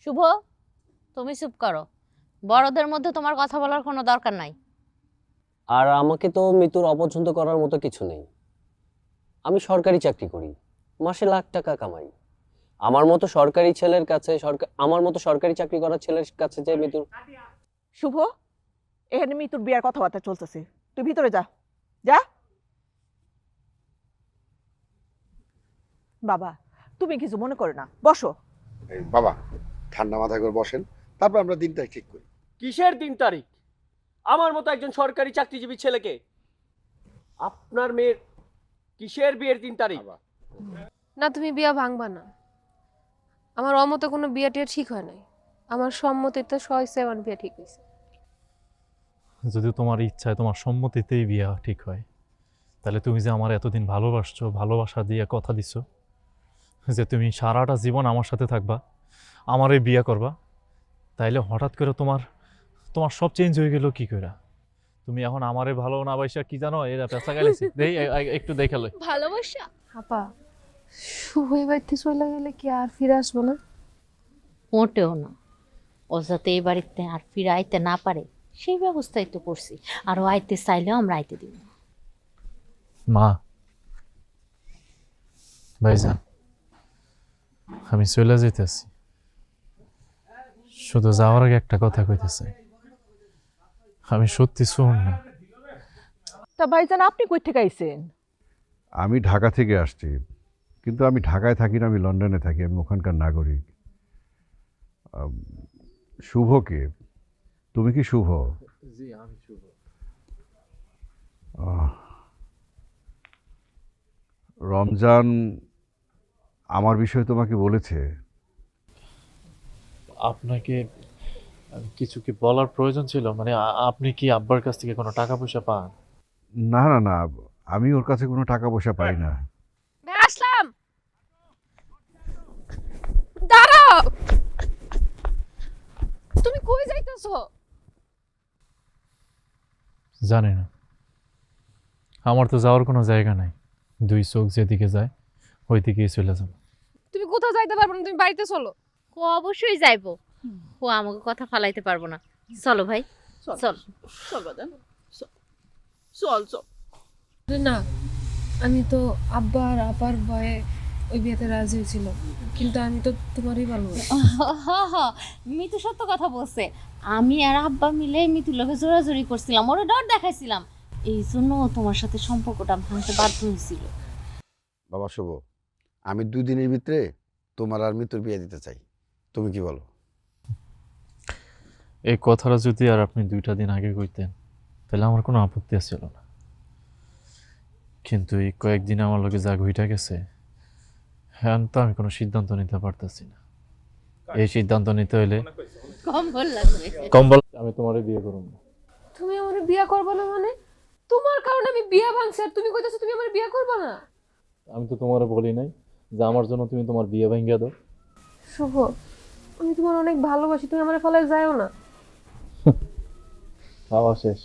শুভ, তুমি চুপ করো। বড়দের মধ্যে তোমার কথা বলার কোনো দরকার নাই। আর আমাকে তো মিতুর অপছন্দ করার মতো কিছু নেই। আমি সরকারি চাকরি করি, মাসে লাখ টাকা কামাই। আমার মতো সরকারি চাকরি করা ছেলের কাছে যে মিতুর। শুভ, এখানে মিতুর বিয়ার কথাবার্তা চলতেছে, তুই ভিতরে যা। যা বাবা, তুমি কিছু মনে করো না, বসো। এই বাবা, ঠান্ডা মাথা করে বসেন, তারপর আমরা দিনটা ঠিক করি। কিসের 3 তারিখ? আমার মতো একজন সরকারি চাকরিজীবী ছেলেকে আপনার মেয়ের কিসের বিয়ের 3 তারিখ? না, তুমি বিয়া ভাঙবা না। আমার অমতে কোনো বিয়া টিয়া ঠিক হয় নাই। আমার সম্মতিতে 107 বিয়া ঠিক হয়েছে। যদি তোমার ইচ্ছায় তোমার সম্মতিতেই বিয়া ঠিক হয়, তাহলে তুমি যে আমার এতদিন ভালোবাসছো, ভালোবাসা দিয়ে কথা দিছো যে তুমি সারাটা জীবন আমার সাথে থাকবা, আমার এই বিয়া করবা, তাইলে হঠাৎ করে তোমার তোমার সব চেঞ্জ হয়ে গেল কি করে? তুমি এখন আমারে ভালো না বাইসা কি জানো এরা পেঁচা গেলেছি দেই একটু দেখে লই। ভালোবাসা আপা, শুভ বাড়িতে চলে গেলে কি আর ফিরে আসবো না? মোটেও না। ও যাতে এই বাড়িতে আর ফিরে আইতে না পারে সেই ব্যবস্থাই তো করছি। আর ও আইতে চাইলেও আমরা আইতে দিব না। মা, ভাইজান, আমি চলে যেতেছি। শুধু যাওয়ার আগে একটা কথা কইতে চাই, আমি সত্যি শুন না। তা ভাইজান, আপনি কই থেকে আইছেন? আমি ঢাকা থেকে আসছি, কিন্তু আমি ঢাকায় থাকি না, আমি লন্ডনে থাকি, আমি ওখানকার নাগরিক। শুভকে, তুমি কি শুভ? জি, আমি শুভ। রমজান আমার বিষয়ে তোমাকে বলেছে? আপনাকে কিছু কি বলার প্রয়োজন ছিল? মানে আপনি কি আব্বার কাছ থেকে কোনো টাকা পয়সা পান? না না না, আমি ওর কাছে কোনো টাকা পয়সা পাই না। আসলাম, দাঁড়াও। তুমি কই যাইতেছো? জানি না, আমার তো যাওয়ার কোনো জায়গা নাই। দুই চোখ যেদিকে যায় ওই দিকেই চলে যাব। তুমি কোথাও যাইতে পারবে না, তুমি বাড়িতে চলো। ও অবশ্যই যাইবো। ও আমাকে কথা ফালাইতে পারবো না। চলো ভাই, চল। চল বাজান, চল চল। না, আমি তো আব্বা আর আপার ভয়ে ওই বিয়েতে রাজি হয়েছিল, কিন্তু আমি তো তোমারই ভালোবাসি। মিতু সত্য কথা বলছে। আমি আর আব্বা মিলে মিতুর লগে জোরাজোরি করছিলাম, ওরে ডর দেখাইছিলাম। এই জন্য ও তোমার সাথে সম্পর্কটা ভাঙতে বাধ্য হয়েছিল। বাবা শুভ, আমি 2 দিনের ভিতরে তোমার আর মিতুর বিয়ে দিতে চাই, তুমি কি বলো? এই কথাটা যদি আর আপনি 2টা দিন আগে কইতেন তাহলে আমার কোনো আপত্তি ছিল না, কিন্তু এই কয়েকদিন আমার লগে যা ঘইটা গেছে, হ্যাঁ তো আমি কোনো সিদ্ধান্ত নিতে পারতেছি না। এই সিদ্ধান্ত নিতে হইলে কম্বল লাগবে। কম্বল, আমি তোমারে বিয়ে করব না। তুমি আমার বিয়ে করবে না মানে? তোমার কারণে আমি বিয়ে ভাঙছি আর তুমি কইতেছো তুমি আমার বিয়ে করবে না? আমি তো তোমারে বলি নাই যে আমার জন্য তুমি তোমার বিয়ে ভাঙিয়ে দাও। শুভ, আমি তোমার অনেক ভালোবাসি, তুমি আমার ফলে যাও না। খাওয়া শেষ।